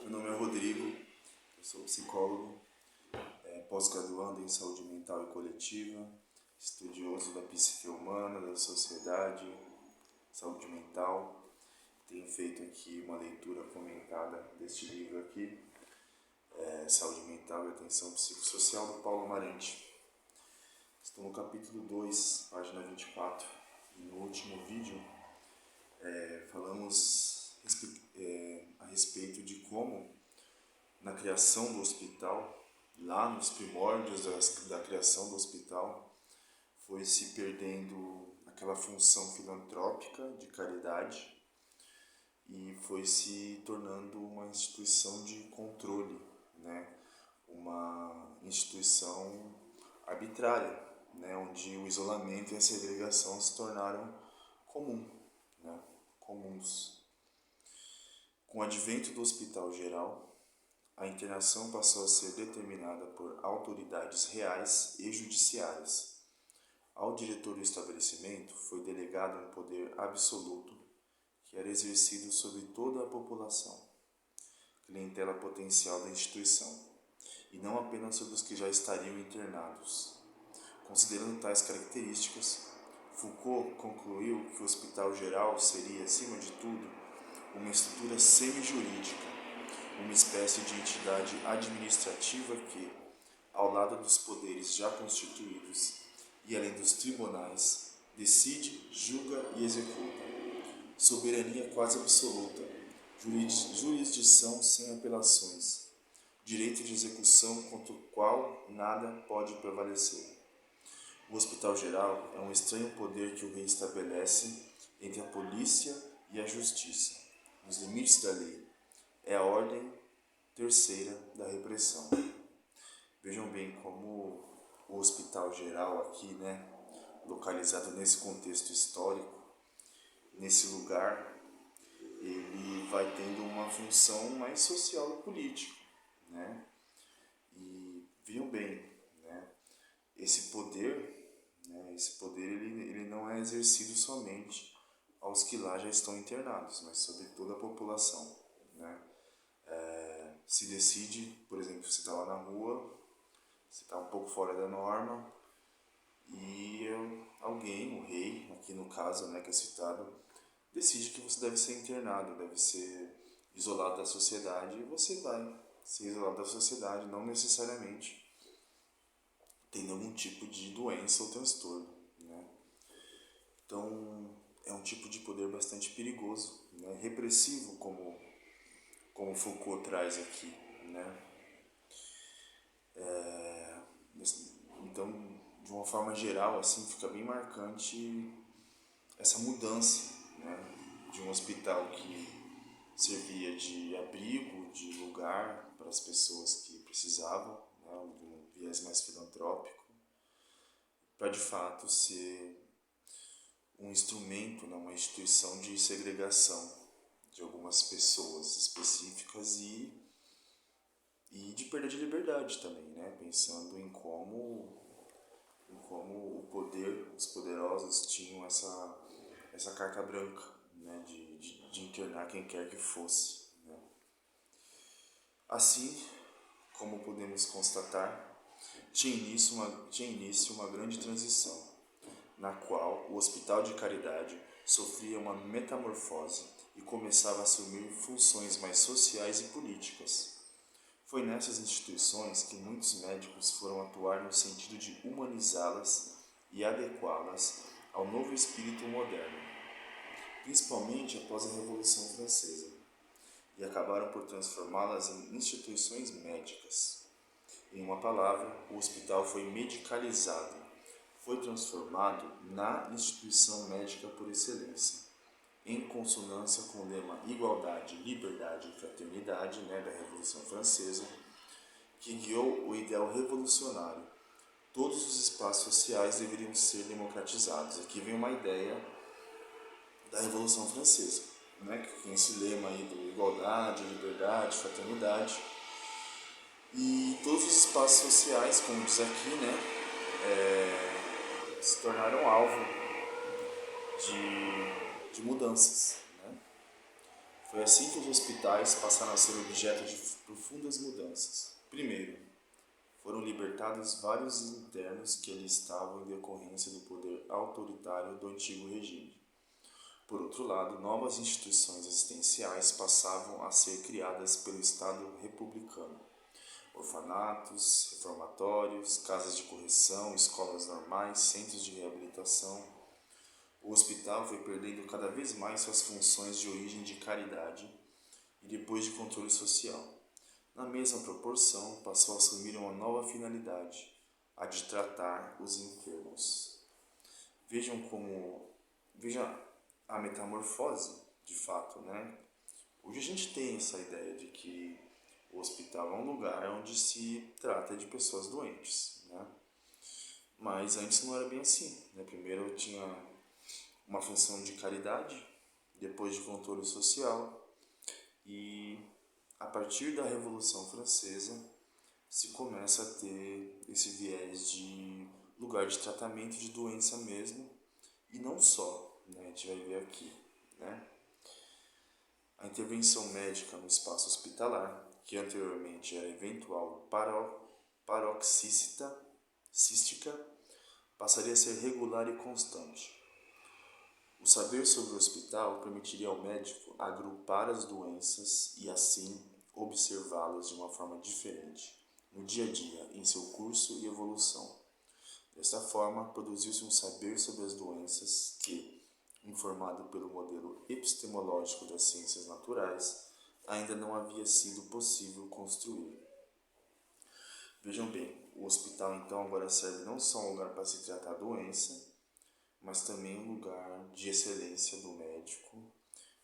Meu nome é Rodrigo, eu sou psicólogo, pós-graduando em saúde mental e coletiva, estudioso da psique humana, da sociedade, saúde mental. Tenho feito aqui uma leitura comentada deste livro aqui, Saúde Mental e Atenção Psicossocial, do Paulo Amarante. Estou no capítulo 2, página 24, e no último vídeo falamos a respeito de como, na criação do hospital, lá nos primórdios da criação do hospital, foi se perdendo aquela função filantrópica de caridade e foi se tornando uma instituição de controle, né? Uma instituição arbitrária, né? Onde o isolamento e a segregação se tornaram comuns. Com o advento do Hospital Geral, a internação passou a ser determinada por autoridades reais e judiciárias. Ao diretor do estabelecimento foi delegado um poder absoluto que era exercido sobre toda a população, clientela potencial da instituição, e não apenas sobre os que já estariam internados. Considerando tais características, Foucault concluiu que o Hospital Geral seria, acima de tudo, uma estrutura semi-jurídica, uma espécie de entidade administrativa que, ao lado dos poderes já constituídos e além dos tribunais, decide, julga e executa. Soberania quase absoluta, jurisdição sem apelações, direito de execução contra o qual nada pode prevalecer. O Hospital Geral é um estranho poder que o rei estabelece entre a polícia e a justiça, nos limites da lei. É a ordem terceira da repressão. Vejam bem como o Hospital Geral aqui, localizado nesse contexto histórico, nesse lugar, ele vai tendo uma função mais social e política, E vejam bem, esse poder ele não é exercido somente aos que lá já estão internados, mas sobre toda a população, Se decide, por exemplo, você está lá na rua, você está um pouco fora da norma e alguém, o rei, aqui no caso, que é citado, decide que você deve ser internado, deve ser isolado da sociedade, e você vai ser isolado da sociedade, não necessariamente tendo algum tipo de doença ou transtorno, Então, é um tipo de poder bastante perigoso, repressivo, como Foucault traz aqui, Então, de uma forma geral, assim, fica bem marcante essa mudança, de um hospital que servia de abrigo, de lugar para as pessoas que precisavam, de um viés mais filantrópico, para de fato ser um instrumento, uma instituição de segregação de algumas pessoas específicas e de perda de liberdade também, pensando em como o poder, os poderosos tinham essa carta branca, de internar quem quer que fosse. Assim, como podemos constatar, tinha início uma grande transição, na qual o Hospital de Caridade sofria uma metamorfose e começava a assumir funções mais sociais e políticas. Foi nessas instituições que muitos médicos foram atuar no sentido de humanizá-las e adequá-las ao novo espírito moderno, principalmente após a Revolução Francesa, e acabaram por transformá-las em instituições médicas. Em uma palavra, o hospital foi medicalizado, foi transformado na instituição médica por excelência, em consonância com o lema Igualdade, Liberdade e Fraternidade, da Revolução Francesa, que guiou o ideal revolucionário. Todos os espaços sociais deveriam ser democratizados. Aqui vem uma ideia da Revolução Francesa, que tem esse lema aí do Igualdade, Liberdade, Fraternidade. E todos os espaços sociais, como diz aqui, se tornaram alvo de mudanças. Foi assim que os hospitais passaram a ser objeto de profundas mudanças. Primeiro, foram libertados vários internos que ali estavam em decorrência do poder autoritário do antigo regime. Por outro lado, novas instituições assistenciais passavam a ser criadas pelo Estado republicano. Orfanatos, reformatórios, casas de correção, escolas normais, centros de reabilitação. O hospital foi perdendo cada vez mais suas funções de origem de caridade e depois de controle social. Na mesma proporção, passou a assumir uma nova finalidade, a de tratar os enfermos. Veja a metamorfose, de fato, né? Hoje a gente tem essa ideia de que o hospital é um lugar onde se trata de pessoas doentes, né? Mas antes não era bem assim, né? Primeiro tinha uma função de caridade, depois de controle social, e a partir da Revolução Francesa se começa a ter esse viés de lugar de tratamento de doença mesmo, e não só, né? A gente vai ver aqui, né? A intervenção médica no espaço hospitalar, que anteriormente era eventual paroxística, passaria a ser regular e constante. O saber sobre o hospital permitiria ao médico agrupar as doenças e assim observá-las de uma forma diferente, no dia a dia, em seu curso e evolução. Desta forma, produziu-se um saber sobre as doenças que, informado pelo modelo epistemológico das ciências naturais, ainda não havia sido possível construir. Vejam bem, o hospital então agora serve não só um lugar para se tratar a doença, mas também um lugar de excelência do médico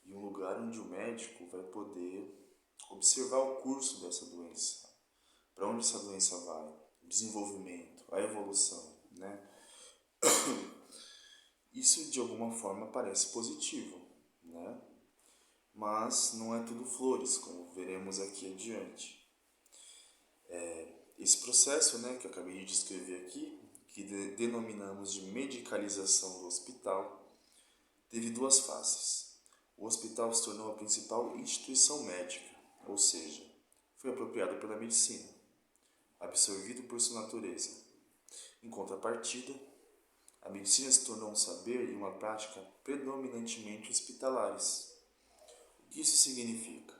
e um lugar onde o médico vai poder observar o curso dessa doença, para onde essa doença vai, o desenvolvimento, a evolução, né? Isso de alguma forma parece positivo, né? Mas não é tudo flores, como veremos aqui adiante. Esse processo, né, que eu acabei de descrever aqui, que denominamos de medicalização do hospital, teve duas faces. O hospital se tornou a principal instituição médica, ou seja, foi apropriado pela medicina, absorvido por sua natureza. Em contrapartida, a medicina se tornou um saber e uma prática predominantemente hospitalares. O que isso significa?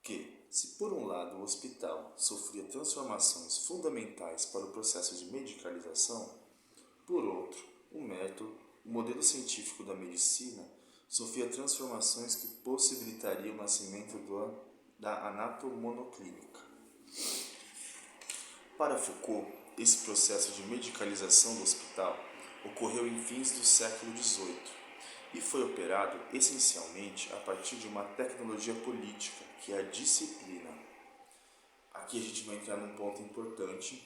Que, se por um lado o hospital sofria transformações fundamentais para o processo de medicalização, por outro, o modelo científico da medicina sofria transformações que possibilitariam o nascimento da anatomoclínica. Para Foucault, esse processo de medicalização do hospital ocorreu em fins do século XVIII e foi operado essencialmente a partir de uma tecnologia política, que é a disciplina. Aqui a gente vai entrar num ponto importante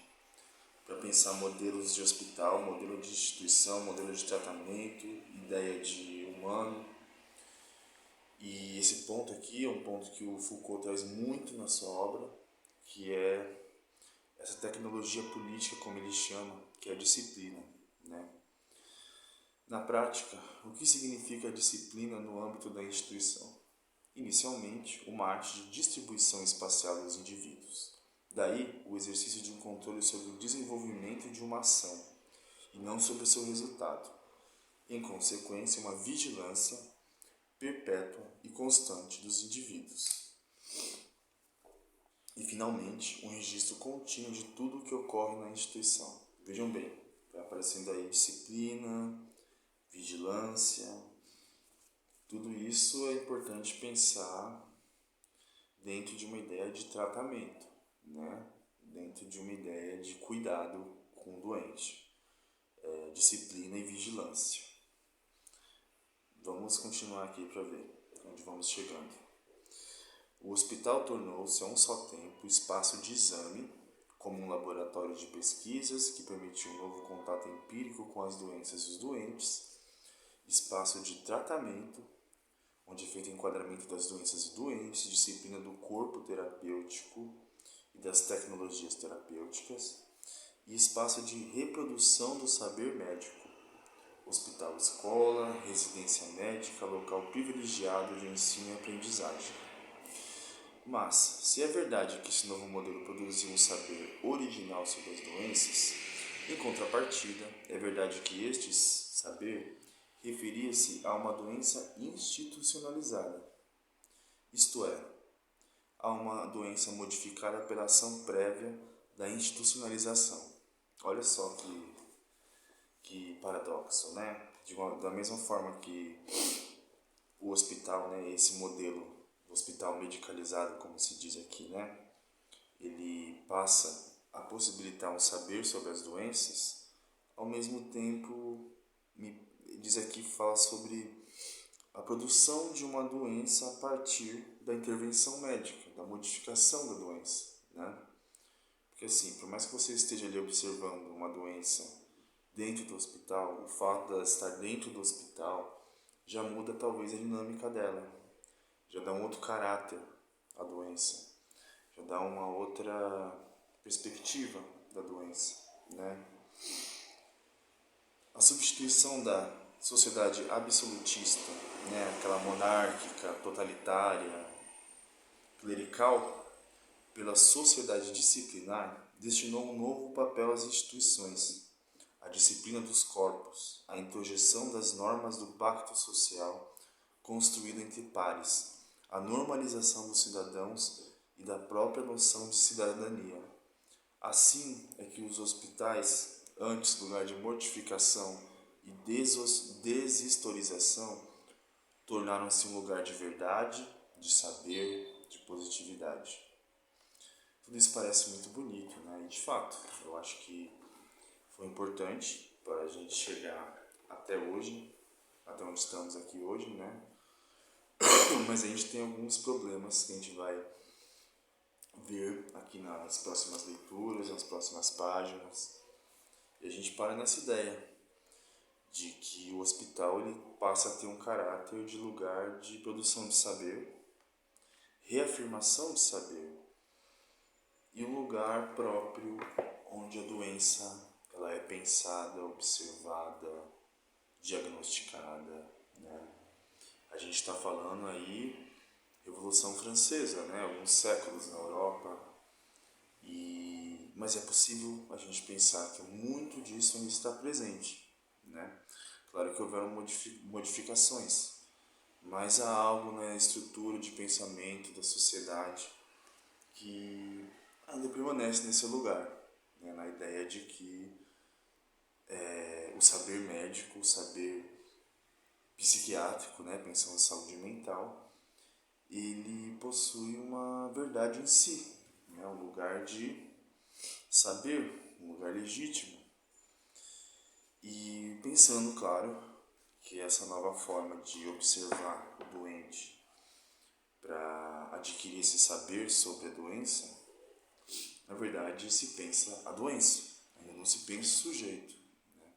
para pensar modelos de hospital, modelo de instituição, modelo de tratamento, ideia de humano. E esse ponto aqui é um ponto que o Foucault traz muito na sua obra, que é essa tecnologia política, como ele chama, que é a disciplina, né? Na prática, o que significa a disciplina no âmbito da instituição? Inicialmente, uma arte de distribuição espacial dos indivíduos. Daí, o exercício de um controle sobre o desenvolvimento de uma ação, e não sobre o seu resultado. Em consequência, uma vigilância perpétua e constante dos indivíduos. E, finalmente, um registro contínuo de tudo o que ocorre na instituição. Vejam bem, vai aparecendo aí disciplina, vigilância. Tudo isso é importante pensar dentro de uma ideia de tratamento, né? Dentro de uma ideia de cuidado com o doente. Disciplina e vigilância. Vamos continuar aqui para ver onde vamos chegando. O hospital tornou-se a um só tempo espaço de exame, como um laboratório de pesquisas que permitiu um novo contato empírico com as doenças e os doentes, espaço de tratamento, onde é feito o enquadramento das doenças e doentes, disciplina do corpo terapêutico e das tecnologias terapêuticas, e espaço de reprodução do saber médico, hospital escola, residência médica, local privilegiado de ensino e aprendizagem. Mas, se é verdade que esse novo modelo produziu um saber original sobre as doenças, em contrapartida, é verdade que este saber referia-se a uma doença institucionalizada, isto é, a uma doença modificada pela ação prévia da institucionalização. Olha só que paradoxo, né? Da mesma forma que o hospital, né, esse modelo do hospital medicalizado, como se diz aqui, né, ele passa a possibilitar um saber sobre as doenças, ao mesmo tempo, diz aqui, fala sobre a produção de uma doença a partir da intervenção médica, da modificação da doença, né? Porque assim, por mais que você esteja ali observando uma doença dentro do hospital, o fato de ela estar dentro do hospital já muda talvez a dinâmica dela, já dá um outro caráter à doença, já dá uma outra perspectiva da doença, né? A substituição da sociedade absolutista, né, aquela monárquica, totalitária, clerical, pela sociedade disciplinar, destinou um novo papel às instituições, a disciplina dos corpos, a introjeção das normas do pacto social construído entre pares, a normalização dos cidadãos e da própria noção de cidadania. Assim é que os hospitais, antes lugar de mortificação e deshistorização, tornaram-se um lugar de verdade, de saber, de positividade. Tudo isso parece muito bonito, né? E de fato, eu acho que foi importante para a gente chegar até hoje, até onde estamos aqui hoje, né? Mas a gente tem alguns problemas que a gente vai ver aqui nas próximas leituras, nas próximas páginas. E a gente para nessa ideia de que o hospital ele passa a ter um caráter de lugar de produção de saber, reafirmação de saber, e um lugar próprio onde a doença ela é pensada, observada, diagnosticada, né? A gente está falando aí Revolução Francesa, né? Alguns séculos na Europa, mas é possível a gente pensar que muito disso ainda está presente, né? Claro que houveram modificações, mas há algo na estrutura de pensamento da sociedade que ainda permanece nesse lugar, né? Na ideia de que o saber médico, o saber psiquiátrico, né? Pensando em saúde mental, ele possui uma verdade em si, né? Um lugar de saber, um lugar legítimo. E pensando, claro, que essa nova forma de observar o doente para adquirir esse saber sobre a doença, na verdade se pensa a doença, ainda não se pensa o sujeito, né?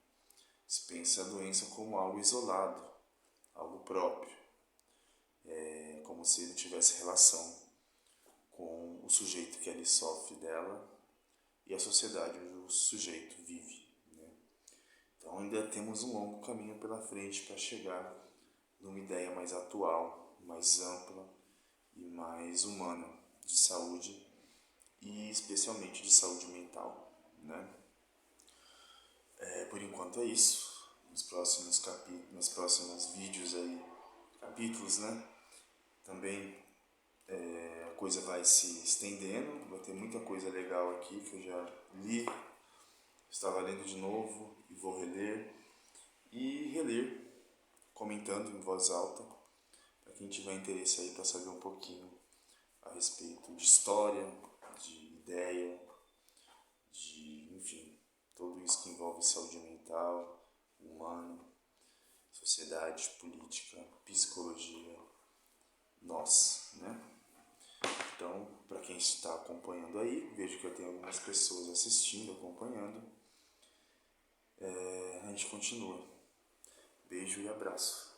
Se pensa a doença como algo isolado, algo próprio, como se não tivesse relação com o sujeito que ali sofre dela e a sociedade onde o sujeito vive, né? Então ainda temos um longo caminho pela frente para chegar numa ideia mais atual, mais ampla e mais humana de saúde e especialmente de saúde mental, né? Por enquanto é isso. Nos próximos nos próximos vídeos aí, capítulos, né? Também a coisa vai se estendendo, vai ter muita coisa legal aqui que eu já li, estava lendo de novo e vou reler e reler, comentando em voz alta, para quem tiver interesse aí para saber um pouquinho a respeito de história, de ideia, de, enfim, tudo isso que envolve saúde mental, humano, sociedade, política, psicologia, nós, né? Então, para quem está acompanhando aí, vejo que eu tenho algumas pessoas assistindo, acompanhando. A gente continua. Beijo e abraço.